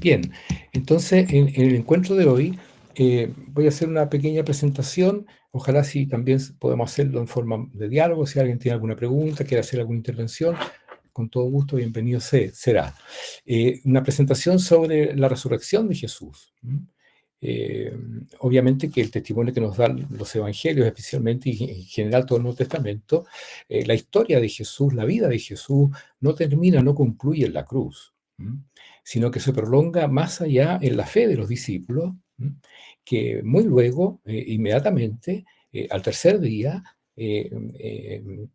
Bien, entonces en el encuentro de hoy voy a hacer una pequeña presentación. Ojalá si también podemos hacerlo en forma de diálogo. Si alguien tiene alguna pregunta, quiere hacer alguna intervención, con todo gusto, bienvenido será. Una presentación sobre la resurrección de Jesús. Eh, Obviamente que el testimonio que nos dan los evangelios, especialmente y en general todo el Nuevo Testamento, la historia de Jesús, la vida de Jesús, no termina, no concluye en la cruz, sino que se prolonga más allá en la fe de los discípulos, que muy luego, inmediatamente, al tercer día,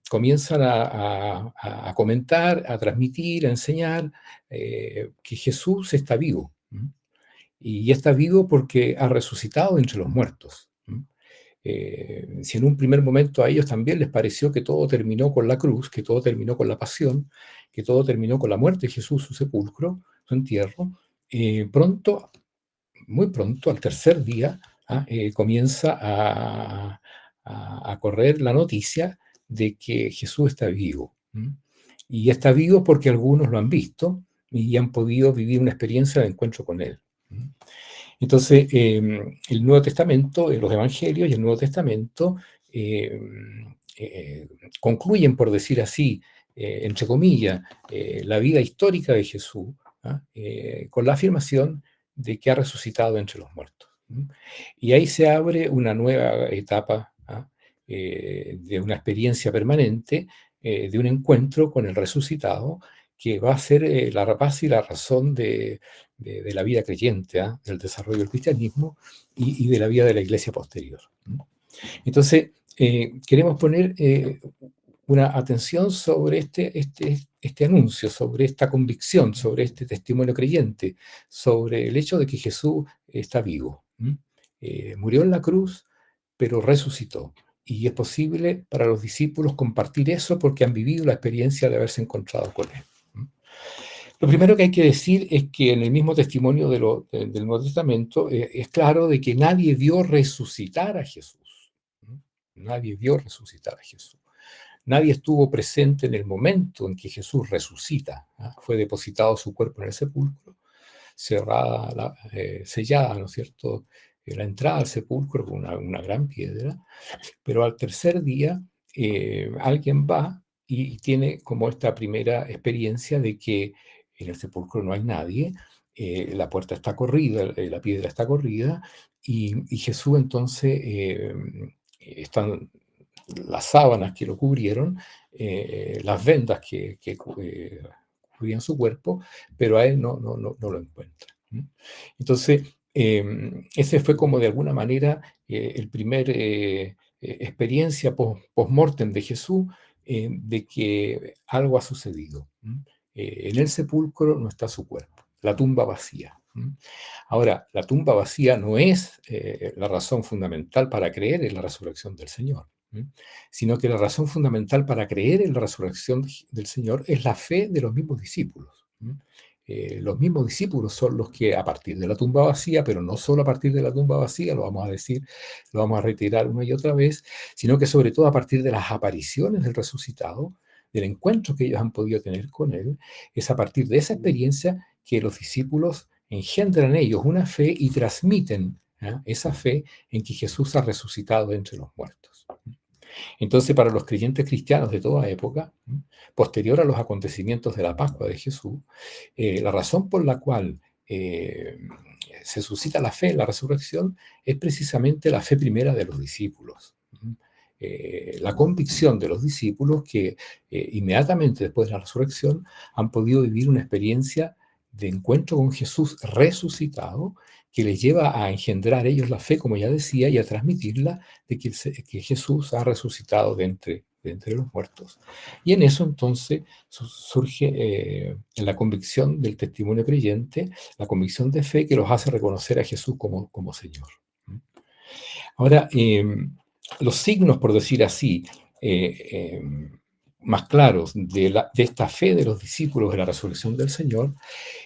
comienzan a comentar, a transmitir, a enseñar que Jesús está vivo. Y está vivo porque ha resucitado entre los muertos. Si en un primer momento a ellos también les pareció que todo terminó con la cruz, que todo terminó con la pasión, que todo terminó con la muerte de Jesús, su sepulcro, su entierro, pronto, muy pronto, al tercer día, comienza a correr la noticia de que Jesús está vivo. Y está vivo porque algunos lo han visto y han podido vivir una experiencia de encuentro con él. Entonces, el Nuevo Testamento, los Evangelios y el Nuevo Testamento eh, concluyen, por decir así, entre comillas, la vida histórica de Jesús, con la afirmación de que ha resucitado entre los muertos. Y ahí se abre una nueva etapa de una experiencia permanente, de un encuentro con el resucitado, que va a ser la base y la razón de la vida creyente, del desarrollo del cristianismo y de la vida de la iglesia posterior. Entonces, queremos poner una atención sobre este anuncio, sobre esta convicción, sobre este testimonio creyente, sobre el hecho de que Jesús está vivo. Murió en la cruz, pero resucitó. Y es posible para los discípulos compartir eso porque han vivido la experiencia de haberse encontrado con él. Lo primero que hay que decir es que en el mismo testimonio del Nuevo Testamento es claro de que nadie vio resucitar a Jesús. Nadie vio resucitar a Jesús. Nadie estuvo presente en el momento en que Jesús resucita. Fue depositado su cuerpo en el sepulcro, sellada, ¿no es cierto?, la entrada al sepulcro con una gran piedra, pero al tercer día alguien va y tiene como esta primera experiencia de que en el sepulcro no hay nadie, la puerta está corrida, la piedra está corrida, y Jesús entonces están las sábanas que lo cubrieron, las vendas que cubrían su cuerpo, pero a él no lo encuentra. Entonces, ese fue como de alguna manera el primer experiencia post-mortem de Jesús, de que algo ha sucedido. En el sepulcro no está su cuerpo, la tumba vacía. Ahora, la tumba vacía no es la razón fundamental para creer en la resurrección del Señor, sino que la razón fundamental para creer en la resurrección del Señor es la fe de los mismos discípulos. Los mismos discípulos son los que a partir de la tumba vacía, pero no solo a partir de la tumba vacía, lo vamos a decir, lo vamos a reiterar una y otra vez, sino que sobre todo a partir de las apariciones del resucitado, del encuentro que ellos han podido tener con él, es a partir de esa experiencia que los discípulos engendran en ellos una fe y transmiten esa fe en que Jesús ha resucitado de entre los muertos. Entonces, para los creyentes cristianos de toda época, posterior a los acontecimientos de la Pascua de Jesús, la razón por la cual se suscita la fe en la resurrección es precisamente la fe primera de los discípulos. La convicción de los discípulos que inmediatamente después de la resurrección han podido vivir una experiencia de encuentro con Jesús resucitado que les lleva a engendrar ellos la fe, como ya decía, y a transmitirla de que Jesús ha resucitado de entre los muertos. Y en eso entonces surge la convicción del testimonio creyente, la convicción de fe que los hace reconocer a Jesús como Señor. Ahora, los signos, por decir así, más claros de esta fe de los discípulos de la resurrección del Señor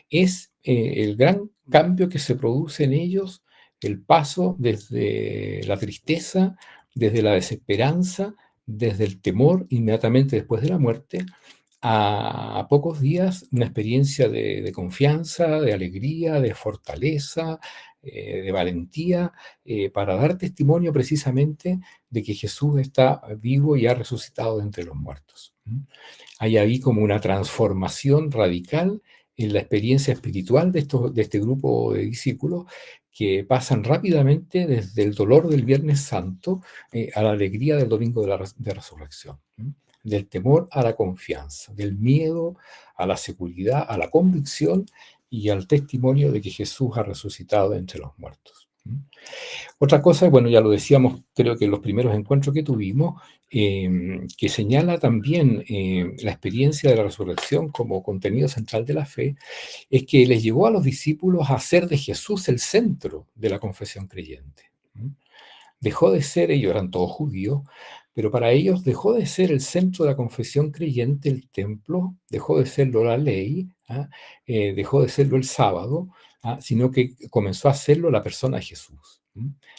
es el gran cambio que se produce en ellos, el paso desde la tristeza, desde la desesperanza, desde el temor inmediatamente después de la muerte, a pocos días una experiencia de confianza, de alegría, de fortaleza, de valentía, para dar testimonio precisamente de que Jesús está vivo y ha resucitado de entre los muertos. Hay ahí como una transformación radical en la experiencia espiritual de este grupo de discípulos que pasan rápidamente desde el dolor del Viernes Santo a la alegría del domingo de resurrección. Del temor a la confianza, del miedo a la seguridad, a la convicción y al testimonio de que Jesús ha resucitado de entre los muertos. Otra cosa, bueno, ya lo decíamos, creo que en los primeros encuentros que tuvimos, que señala también la experiencia de la resurrección como contenido central de la fe, es que les llevó a los discípulos a hacer de Jesús el centro de la confesión creyente. Dejó de ser, ellos eran todos judíos, pero para ellos dejó de ser el centro de la confesión creyente el templo, dejó de serlo la ley, dejó de serlo el sábado, sino que comenzó a serlo la persona de Jesús,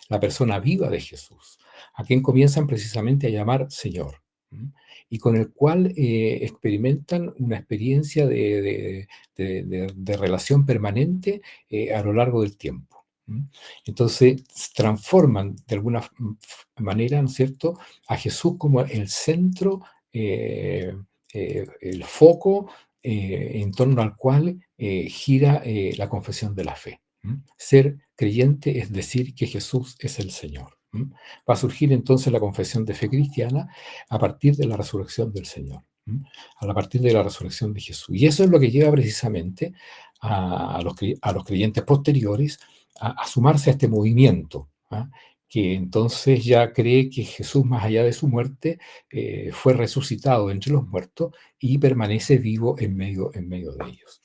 la persona viva de Jesús, a quien comienzan precisamente a llamar Señor, y con el cual experimentan una experiencia de relación permanente a lo largo del tiempo. Entonces, transforman de alguna manera, ¿no es cierto?, a Jesús como el centro, el foco en torno al cual gira la confesión de la fe. Ser creyente es decir que Jesús es el Señor. Va a surgir entonces la confesión de fe cristiana a partir de la resurrección del Señor, a partir de la resurrección de Jesús. Y eso es lo que lleva precisamente a los creyentes posteriores a sumarse a este movimiento, que entonces ya cree que Jesús, más allá de su muerte, fue resucitado entre los muertos y permanece vivo en medio de ellos.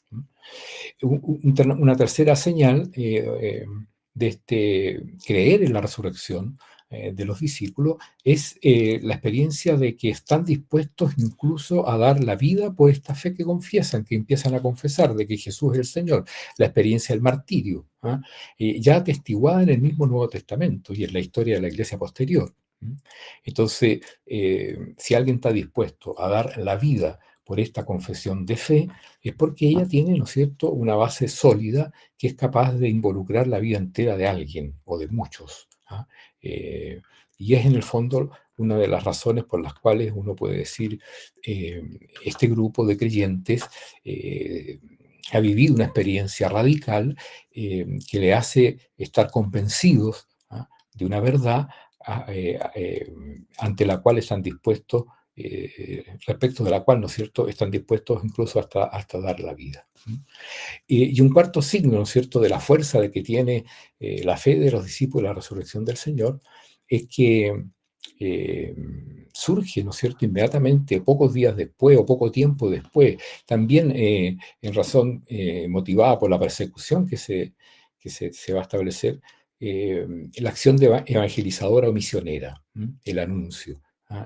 Una tercera señal de este creer en la resurrección de los discípulos es la experiencia de que están dispuestos incluso a dar la vida por esta fe que confiesan, que empiezan a confesar de que Jesús es el Señor, la experiencia del martirio, ya atestiguada en el mismo Nuevo Testamento y en la historia de la iglesia posterior. Entonces, si alguien está dispuesto a dar la vida por esta confesión de fe, es porque ella tiene, ¿no es cierto?, una base sólida que es capaz de involucrar la vida entera de alguien o de muchos. Y es en el fondo una de las razones por las cuales uno puede decir este grupo de creyentes ha vivido una experiencia radical que le hace estar convencidos de una verdad ante la cual están dispuestos respecto de la cual, ¿no es cierto?, están dispuestos incluso hasta dar la vida. Y un cuarto signo, ¿no es cierto?, de la fuerza de que tiene la fe de los discípulos y la resurrección del Señor, es que eh, surge, ¿no es cierto?, inmediatamente, pocos días después o poco tiempo después, también en razón motivada por la persecución que se va a establecer, la acción evangelizadora o misionera, el anuncio,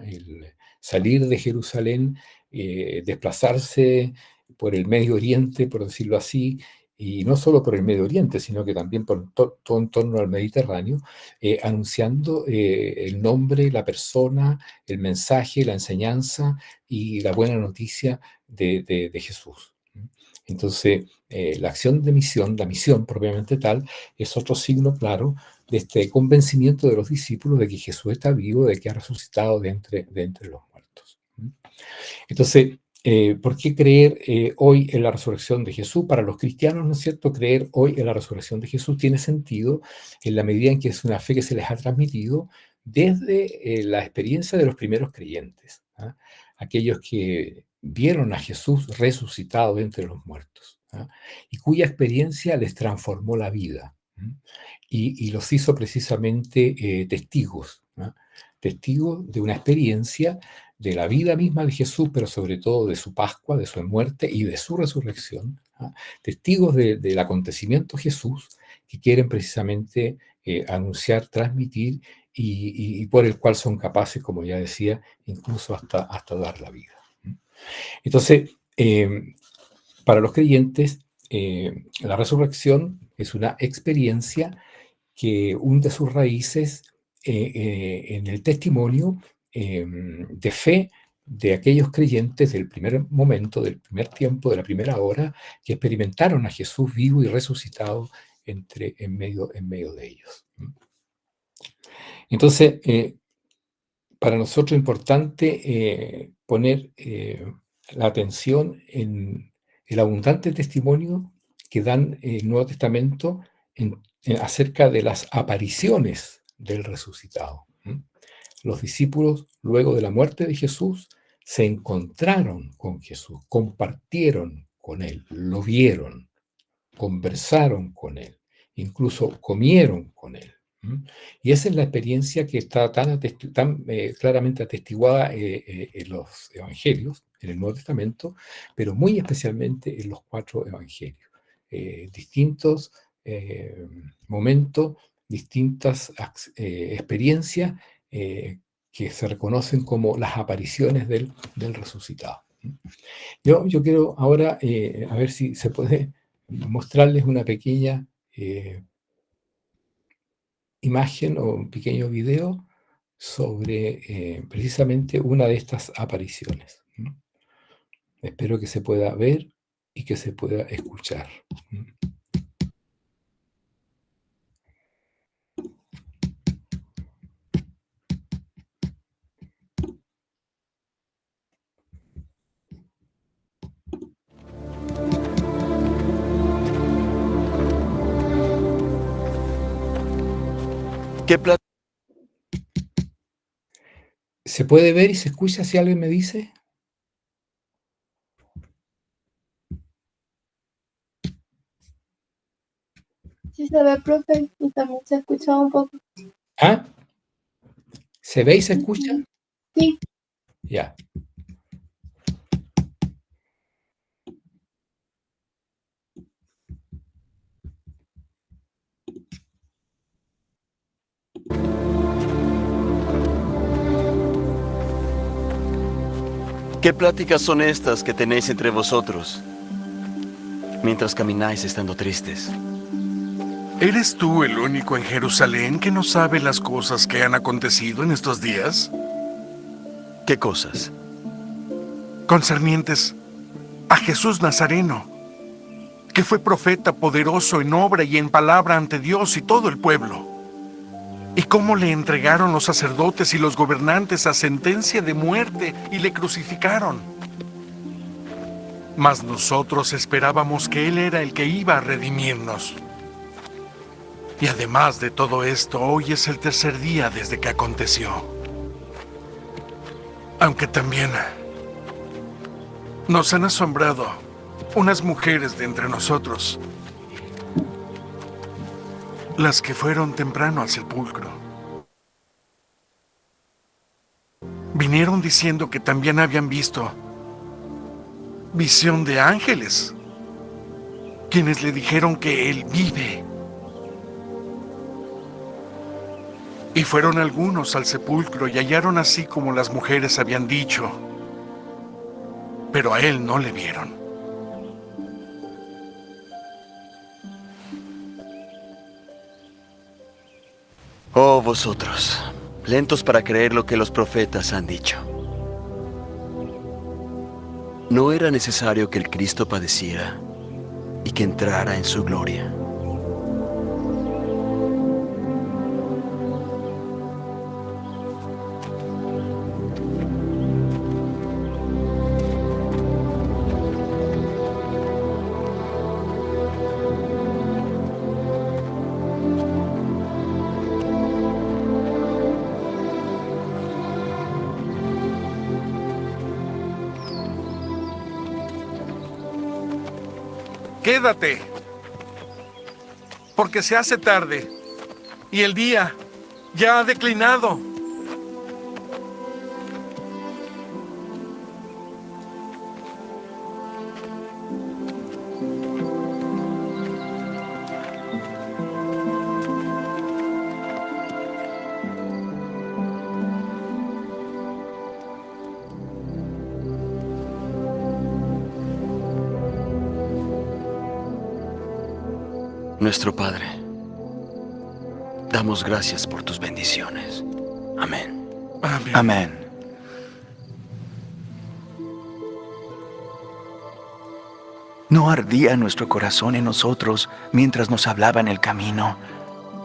el salir de Jerusalén, desplazarse por el Medio Oriente, por decirlo así, y no solo por el Medio Oriente, sino que también por todo en torno al Mediterráneo, anunciando el nombre, la persona, el mensaje, la enseñanza y la buena noticia de Jesús. Entonces, la acción de misión, la misión propiamente tal, es otro signo claro de este convencimiento de los discípulos de que Jesús está vivo, de que ha resucitado de entre los muertos. Entonces, ¿por qué creer hoy en la resurrección de Jesús? Para los cristianos, ¿no es cierto? Creer hoy en la resurrección de Jesús tiene sentido en la medida en que es una fe que se les ha transmitido desde la experiencia de los primeros creyentes, aquellos que vieron a Jesús resucitado de entre los muertos, y cuya experiencia les transformó la vida y los hizo precisamente testigos, testigos de una experiencia de la vida misma de Jesús, pero sobre todo de su Pascua, de su muerte y de su resurrección, testigos del acontecimiento Jesús, que quieren precisamente anunciar, transmitir y por el cual son capaces, como ya decía, incluso hasta dar la vida. Entonces, para los creyentes, la resurrección es una experiencia que hunde sus raíces en el testimonio de fe de aquellos creyentes del primer momento, del primer tiempo, de la primera hora, que experimentaron a Jesús vivo y resucitado en medio de ellos. Entonces, para nosotros es importante poner la atención en el abundante testimonio que dan el Nuevo Testamento acerca de las apariciones del resucitado. Los discípulos, luego de la muerte de Jesús, se encontraron con Jesús, compartieron con Él, lo vieron, conversaron con Él, incluso comieron con Él. Y esa es la experiencia que está tan claramente atestiguada en los Evangelios, en el Nuevo Testamento, pero muy especialmente en los 4 Evangelios. Distintos momentos, distintas experiencias que se reconocen como las apariciones del resucitado. Yo quiero ahora, a ver si se puede mostrarles una pequeña imagen o un pequeño video sobre precisamente una de estas apariciones. Espero que se pueda ver y que se pueda escuchar. ¿Se puede ver y se escucha si alguien me dice? Sí se ve, profe, y también se escucha un poco. ¿Ah? ¿Se ve y se escucha? Sí. Ya. ¿Qué pláticas son estas que tenéis entre vosotros mientras camináis estando tristes? ¿Eres tú el único en Jerusalén que no sabe las cosas que han acontecido en estos días? ¿Qué cosas? Concernientes a Jesús Nazareno, que fue profeta poderoso en obra y en palabra ante Dios y todo el pueblo. Y cómo le entregaron los sacerdotes y los gobernantes a sentencia de muerte y le crucificaron. Mas nosotros esperábamos que Él era el que iba a redimirnos. Y además de todo esto, hoy es el 3er día desde que aconteció. Aunque también nos han asombrado unas mujeres de entre nosotros, las que fueron temprano al sepulcro. Vinieron diciendo que también habían visto visión de ángeles, quienes le dijeron que Él vive. Y fueron algunos al sepulcro y hallaron así como las mujeres habían dicho, pero a Él no le vieron. Oh, vosotros, lentos para creer lo que los profetas han dicho. ¿No era necesario que el Cristo padeciera y que entrara en su gloria? Quédate, porque se hace tarde y el día ya ha declinado. Nuestro Padre, damos gracias por tus bendiciones. Amén. Amén. Amén. ¿No ardía nuestro corazón en nosotros mientras nos hablaba en el camino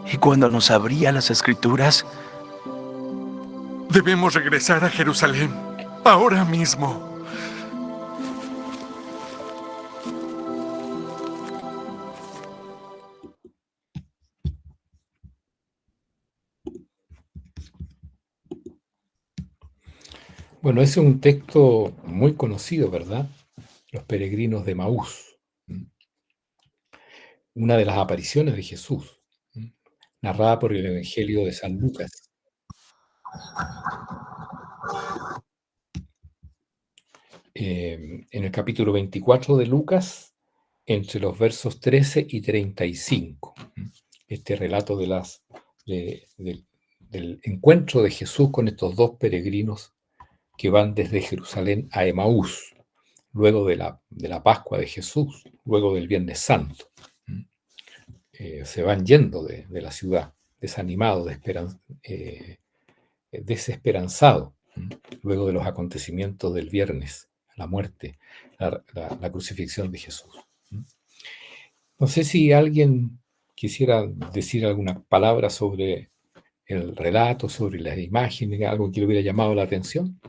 y cuando nos abría las Escrituras? Debemos regresar a Jerusalén, ahora mismo. Bueno, ese es un texto muy conocido, ¿verdad? Los peregrinos de Maús. Una de las apariciones de Jesús, narrada por el Evangelio de San Lucas. En el capítulo 24 de Lucas, entre los versos 13 y 35. Este relato del encuentro de Jesús con estos dos peregrinos que van desde Jerusalén a Emaús, luego de la Pascua de Jesús, luego del Viernes Santo. Se van yendo de la ciudad, desanimados, desesperanzados, luego de los acontecimientos del viernes, la muerte, la crucifixión de Jesús. No sé si alguien quisiera decir alguna palabra sobre el relato, sobre las imágenes, algo que le hubiera llamado la atención.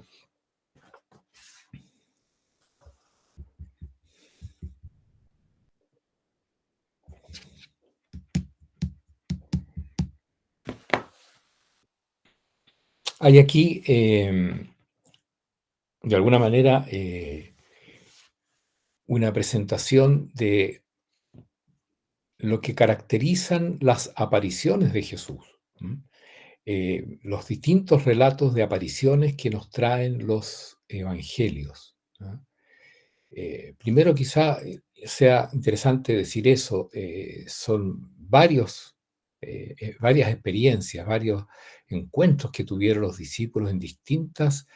Hay aquí, de alguna manera, una presentación de lo que caracterizan las apariciones de Jesús. Los distintos relatos de apariciones que nos traen los evangelios. Primero, quizá sea interesante decir eso, son varias experiencias, varios encuentros que tuvieron los discípulos en distintas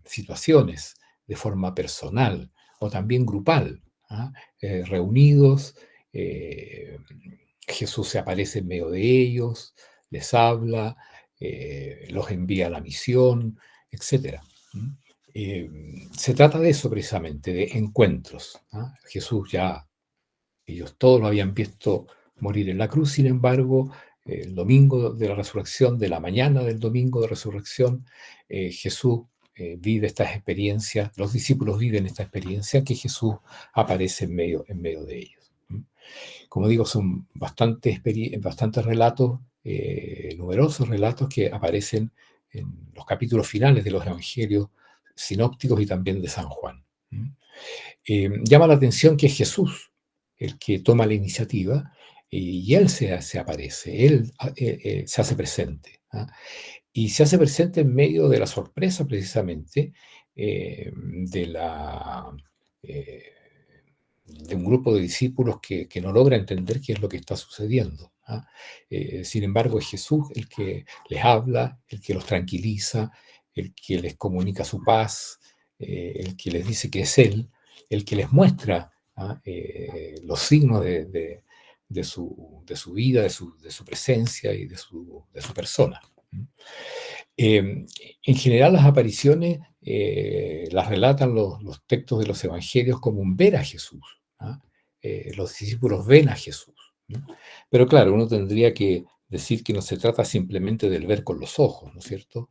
situaciones, de forma personal o también grupal, reunidos. Jesús se aparece en medio de ellos, les habla, los envía a la misión, etc. Se trata de eso precisamente, de encuentros. Jesús ellos todos lo habían visto morir en la cruz, sin embargo, el domingo de la resurrección, de la mañana del domingo de resurrección, Jesús vive estas experiencias, los discípulos viven esta experiencia que Jesús aparece en medio de ellos. Como digo, son bastantes relatos, numerosos relatos que aparecen en los capítulos finales de los evangelios sinópticos y también de San Juan. Llama la atención que es Jesús el que toma la iniciativa y él se aparece, él se hace presente. Y se hace presente en medio de la sorpresa precisamente de un grupo de discípulos que no logra entender qué es lo que está sucediendo. Sin embargo, es Jesús el que les habla, el que los tranquiliza, el que les comunica su paz, el que les dice que es Él, el que les muestra los signos de su vida, de su presencia y de su persona. En general, las apariciones las relatan los textos de los evangelios como un ver a Jesús. Los discípulos ven a Jesús. Pero claro, uno tendría que decir que no se trata simplemente del ver con los ojos, ¿no es cierto?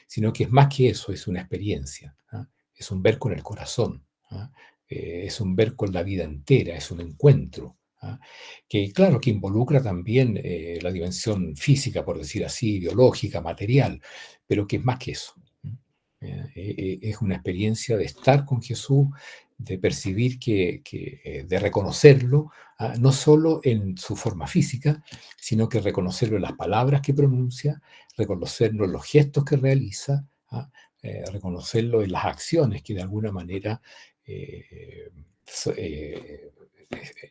Sino que es más que eso, es una experiencia. Es un ver con el corazón. Es un ver con la vida entera, es un encuentro. Que claro, que involucra también la dimensión física, por decir así, biológica, material, pero que es más que eso. Es una experiencia de estar con Jesús, de percibir de reconocerlo, no solo en su forma física, sino que reconocerlo en las palabras que pronuncia, reconocerlo en los gestos que realiza, reconocerlo en las acciones que de alguna manera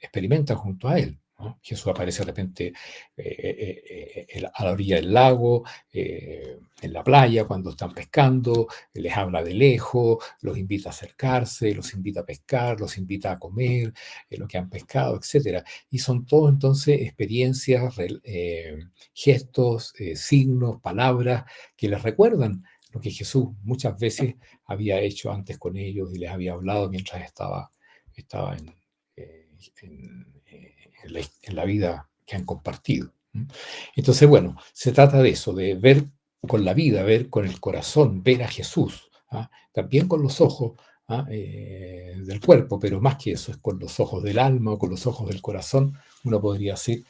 experimentan junto a él. Jesús aparece de repente a la orilla del lago, en la playa, cuando están pescando, les habla de lejos, los invita a acercarse, los invita a pescar, los invita a comer lo que han pescado, etc. Y son todos entonces experiencias, gestos, signos, palabras que les recuerdan lo que Jesús muchas veces había hecho antes con ellos y les había hablado mientras estaba en la vida que han compartido. Entonces, bueno, se trata de eso, de ver con la vida, ver con el corazón, ver a Jesús, también con los ojos del cuerpo, pero más que eso, es con los ojos del alma o con los ojos del corazón, uno podría decir,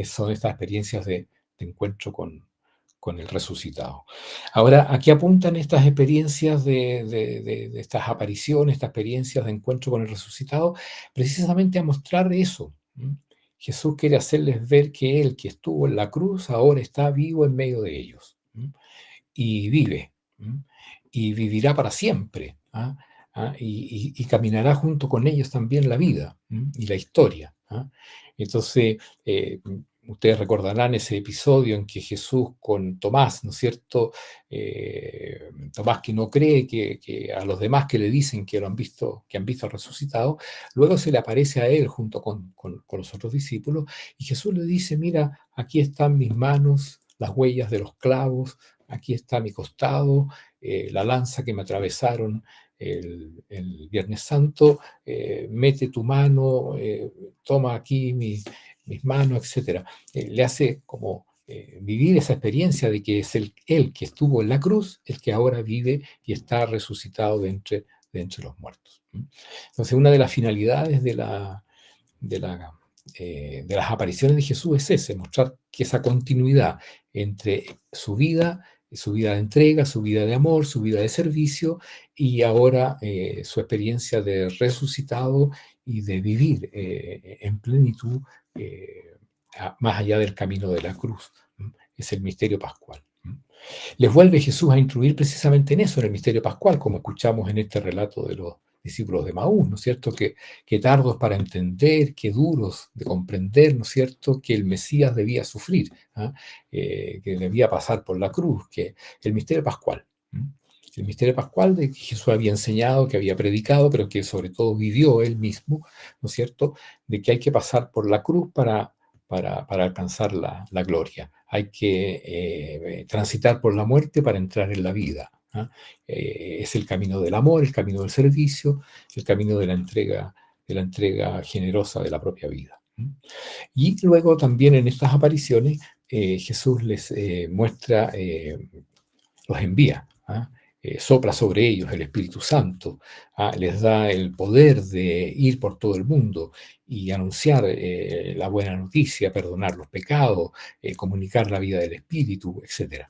son estas experiencias de encuentro con el resucitado. Ahora, aquí apuntan estas experiencias de estas apariciones, estas experiencias de encuentro con el resucitado, precisamente a mostrar eso. Jesús quiere hacerles ver que Él, que estuvo en la cruz, ahora está vivo en medio de ellos. Y vive. Y vivirá para siempre. Y caminará junto con ellos también la vida y la historia. Entonces, ustedes recordarán ese episodio en que Jesús con Tomás, ¿no es cierto? Tomás que no cree, que a los demás que le dicen que han visto al resucitado, luego se le aparece a él junto con los otros discípulos, y Jesús le dice, mira, aquí están mis manos, las huellas de los clavos, aquí está mi costado, la lanza que me atravesaron el Viernes Santo, mete tu mano, toma aquí mis manos, etc. Le hace como vivir esa experiencia de que es él que estuvo en la cruz, el que ahora vive y está resucitado de entre los muertos. Entonces, una de las finalidades de las apariciones de Jesús es ese, mostrar que esa continuidad entre su vida de entrega, su vida de amor, su vida de servicio, y ahora su experiencia de resucitado y de vivir en plenitud más allá del camino de la cruz. Es el misterio pascual. Les vuelve Jesús a instruir precisamente en eso, en el misterio pascual, como escuchamos en este relato de los discípulos de Maús, ¿no es cierto? Que tardos para entender, que duros de comprender, ¿no es cierto? Que el Mesías debía sufrir, que debía pasar por la cruz, que el misterio pascual. El misterio pascual de que Jesús había enseñado, que había predicado, pero que sobre todo vivió él mismo, ¿no es cierto? De que hay que pasar por la cruz para alcanzar la gloria. Hay que transitar por la muerte para entrar en la vida. Es el camino del amor, el camino del servicio, el camino de la entrega generosa de la propia vida. Y luego también en estas apariciones Jesús les muestra, los envía, sopla sobre ellos el Espíritu Santo, les da el poder de ir por todo el mundo y anunciar la buena noticia, perdonar los pecados, comunicar la vida del Espíritu, etc.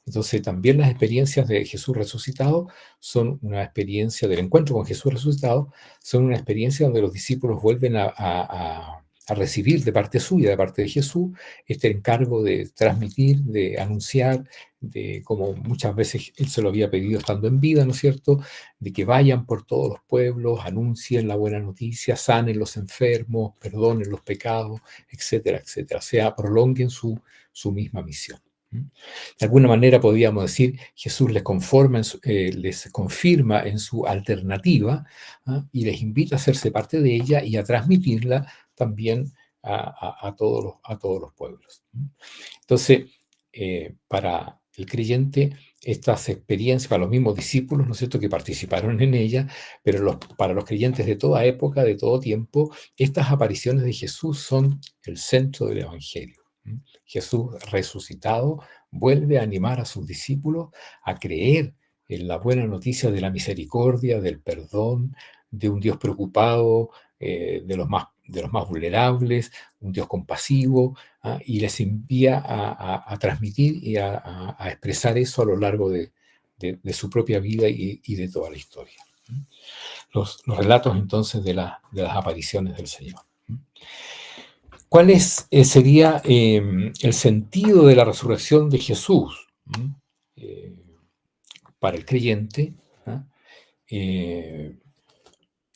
Entonces también las experiencias de Jesús resucitado son una experiencia del encuentro con Jesús resucitado, son una experiencia donde los discípulos vuelven a recibir de parte suya, de parte de Jesús, este encargo de transmitir, de anunciar, de como muchas veces Él se lo había pedido estando en vida, ¿no es cierto?, de que vayan por todos los pueblos, anuncien la buena noticia, sanen los enfermos, perdonen los pecados, etcétera, etcétera. O sea, prolonguen su misma misión. De alguna manera podríamos decir, Jesús les confirma en su alternativa y les invita a hacerse parte de ella y a transmitirla también a todos los pueblos. Entonces, para el creyente, estas experiencias, para los mismos discípulos, ¿no es cierto?, que participaron en ella, pero para los creyentes de toda época, de todo tiempo, estas apariciones de Jesús son el centro del Evangelio. Jesús resucitado vuelve a animar a sus discípulos a creer en la buena noticia de la misericordia, del perdón, de un Dios preocupado, de los más vulnerables, un Dios compasivo, y les envía a transmitir y a expresar eso a lo largo de su propia vida y de toda la historia. Los relatos entonces de las apariciones del Señor. ¿Cuál sería el sentido de la resurrección de Jesús para el creyente? En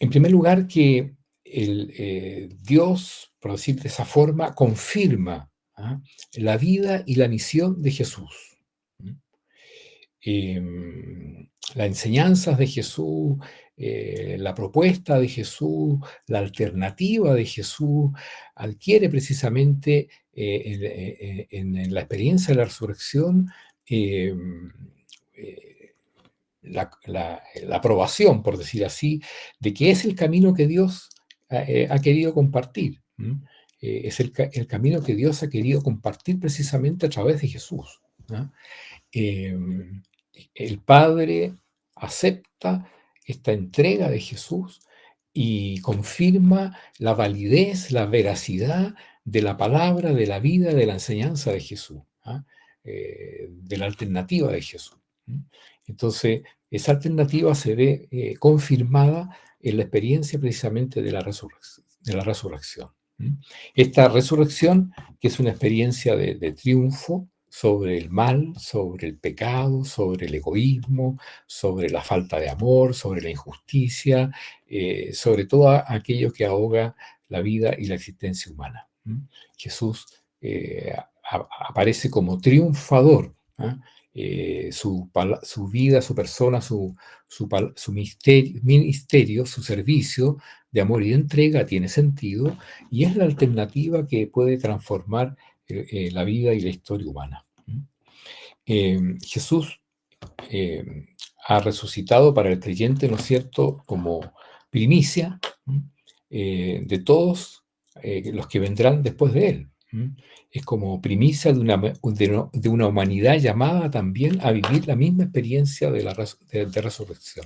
primer lugar, que Dios, por decir de esa forma, confirma la vida y la misión de Jesús. Las enseñanzas de Jesús, la propuesta de Jesús, la alternativa de Jesús, adquiere precisamente en la experiencia de la resurrección la aprobación, por decir así, de que es el camino que Dios ha querido compartir. Es el camino que Dios ha querido compartir precisamente a través de Jesús. ¿No? El Padre acepta esta entrega de Jesús y confirma la validez, la veracidad de la palabra, de la vida, de la enseñanza de Jesús, de la alternativa de Jesús. Entonces, esa alternativa se ve confirmada en la experiencia precisamente de la resurrección. Esta resurrección, que es una experiencia de triunfo sobre el mal, sobre el pecado, sobre el egoísmo, sobre la falta de amor, sobre la injusticia, sobre todo aquello que ahoga la vida y la existencia humana. Jesús aparece como triunfador. Su vida, su persona, su ministerio, su servicio de amor y de entrega tiene sentido y es la alternativa que puede transformar la vida y la historia humana. Jesús ha resucitado para el creyente, ¿no es cierto?, como primicia de todos los que vendrán después de él. Es como primicia de una humanidad llamada también a vivir la misma experiencia de resurrección.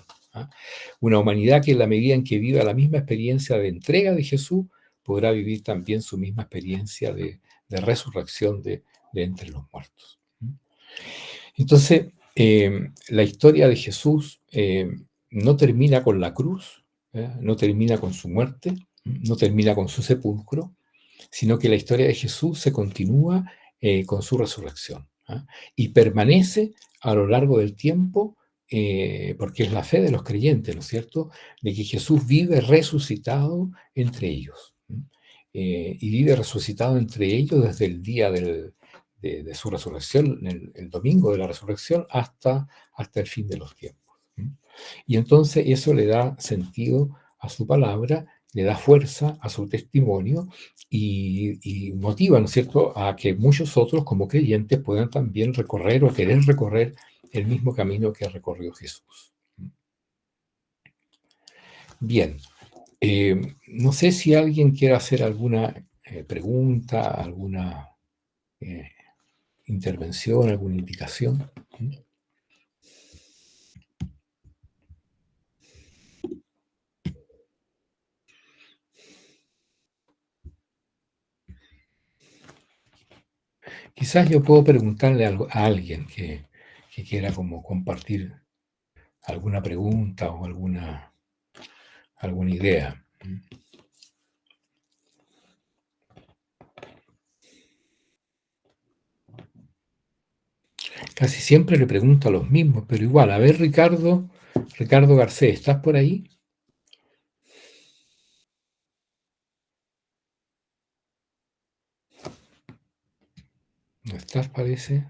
Una humanidad que en la medida en que viva la misma experiencia de entrega de Jesús, podrá vivir también su misma experiencia de resurrección de entre los muertos. Entonces, la historia de Jesús no termina con la cruz, no termina con su muerte, no termina con su sepulcro, sino que la historia de Jesús se continúa con su resurrección y permanece a lo largo del tiempo, porque es la fe de los creyentes, ¿no es cierto?, de que Jesús vive resucitado entre ellos. Y vive resucitado entre ellos desde el día de su resurrección, el domingo de la resurrección, hasta el fin de los tiempos. Y entonces eso le da sentido a su palabra, le da fuerza a su testimonio y motiva, ¿no es cierto?, a que muchos otros como creyentes puedan también recorrer o querer recorrer el mismo camino que recorrió Jesús. Bien, no sé si alguien quiere hacer alguna pregunta, alguna intervención, alguna indicación. Quizás yo puedo preguntarle a alguien que quiera como compartir alguna pregunta o alguna idea. Casi siempre le pregunto a los mismos, pero igual, a ver, Ricardo Garcés, ¿estás por ahí? ¿No estás, parece?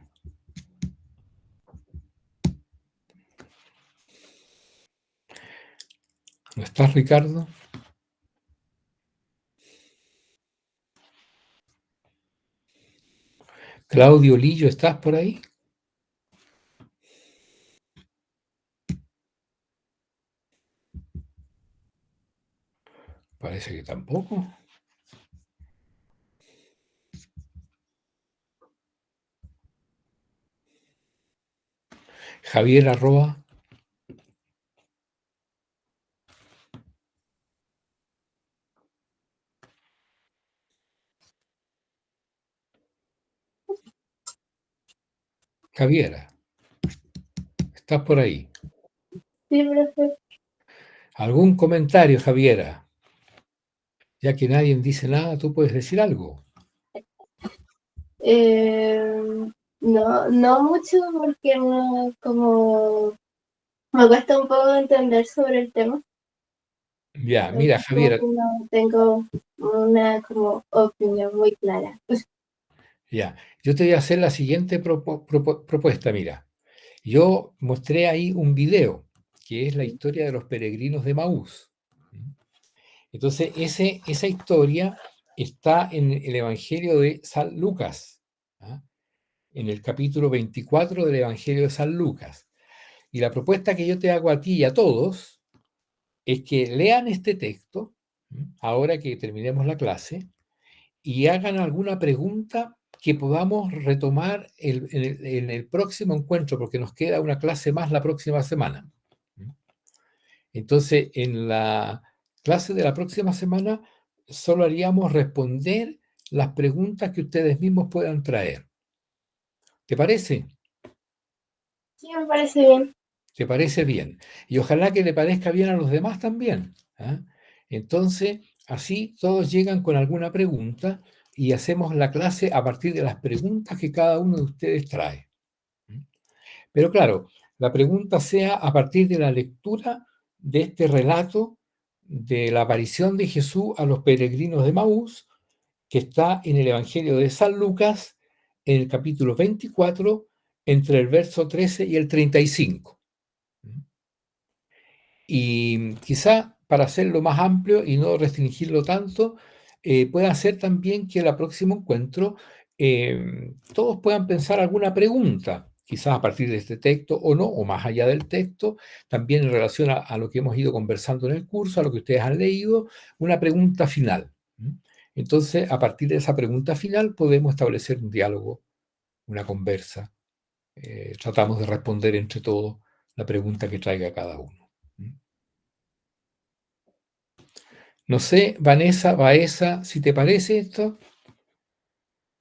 ¿No estás, Ricardo? Claudio Lillo, ¿estás por ahí? Parece que tampoco. Javier @ Javiera, ¿estás por ahí? Sí, profe. ¿Algún comentario, Javiera? Ya que nadie dice nada, tú puedes decir algo. No mucho porque como me cuesta un poco entender sobre el tema. Ya, mira, Javiera. No tengo una como opinión muy clara. Ya, yo te voy a hacer la siguiente propuesta, mira. Yo mostré ahí un video, que es la historia de los peregrinos de Maús. Entonces, esa historia está en el Evangelio de San Lucas, en el capítulo 24 del Evangelio de San Lucas. Y la propuesta que yo te hago a ti y a todos es que lean este texto, ahora que terminemos la clase, y hagan alguna pregunta que podamos retomar en el próximo encuentro, porque nos queda una clase más la próxima semana. Entonces, en la clase de la próxima semana, solo haríamos responder las preguntas que ustedes mismos puedan traer. ¿Te parece? Sí, me parece bien. ¿Te parece bien? Y ojalá que le parezca bien a los demás también. ¿Ah? Entonces, así todos llegan con alguna pregunta y hacemos la clase a partir de las preguntas que cada uno de ustedes trae. Pero claro, la pregunta sea a partir de la lectura de este relato de la aparición de Jesús a los peregrinos de Maús, que está en el Evangelio de San Lucas, en el capítulo 24, entre el verso 13 y el 35. Y quizá para hacerlo más amplio y no restringirlo tanto, pueda ser también que el próximo encuentro todos puedan pensar alguna pregunta, quizás a partir de este texto o no, o más allá del texto, también en relación a lo que hemos ido conversando en el curso, a lo que ustedes han leído, una pregunta final. Entonces, a partir de esa pregunta final podemos establecer un diálogo, una conversa. Tratamos de responder entre todos la pregunta que traiga cada uno. No sé, Vanessa, Baeza, si te parece esto,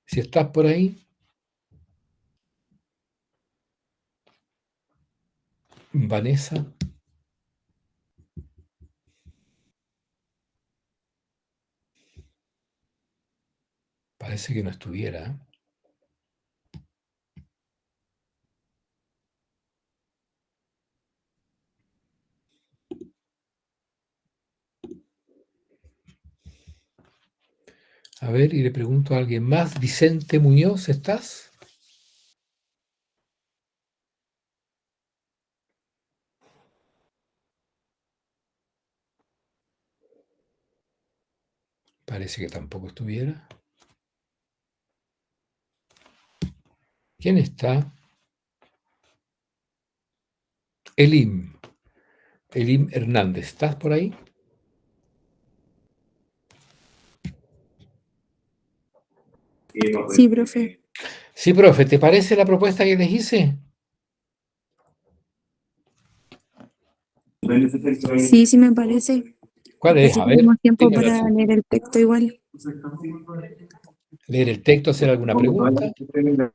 si estás por ahí. Vanessa. Parece que no estuviera. A ver, y le pregunto a alguien más. Vicente Muñoz, ¿estás? Parece que tampoco estuviera. ¿Quién está? Elim. Elim Hernández, ¿estás por ahí? Sí, profe. Sí, profe, ¿te parece la propuesta que les hice? Sí, sí me parece. ¿Cuál es? Así A ver, tenemos tiempo dímelo para tú. leer el texto igual. Leer el texto, hacer alguna pregunta,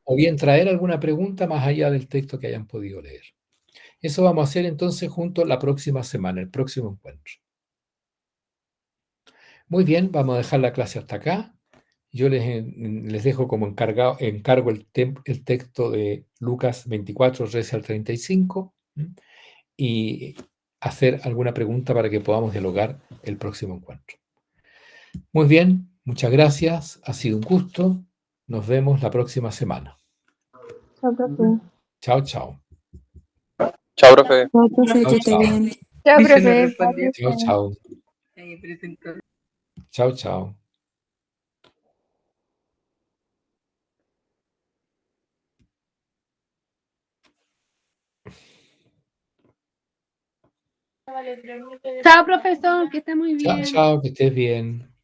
o bien traer alguna pregunta más allá del texto que hayan podido leer. Eso vamos a hacer entonces juntos la próxima semana, el próximo encuentro. Muy bien, vamos a dejar la clase hasta acá. Yo les dejo como encargo el texto de Lucas 24, 13 al 35, y hacer alguna pregunta para que podamos dialogar el próximo encuentro. Muy bien, muchas gracias, ha sido un gusto. Nos vemos la próxima semana. Chao, profe. Chao, chao. Chao, profe. Chao, profe, Chao, que esté chao. bien. Chao, Dice, no profe. respondió. Chao, chao. Ahí presentó. Chao, chao. Chao, profesor, que esté muy Chao, bien. chao, que estés bien.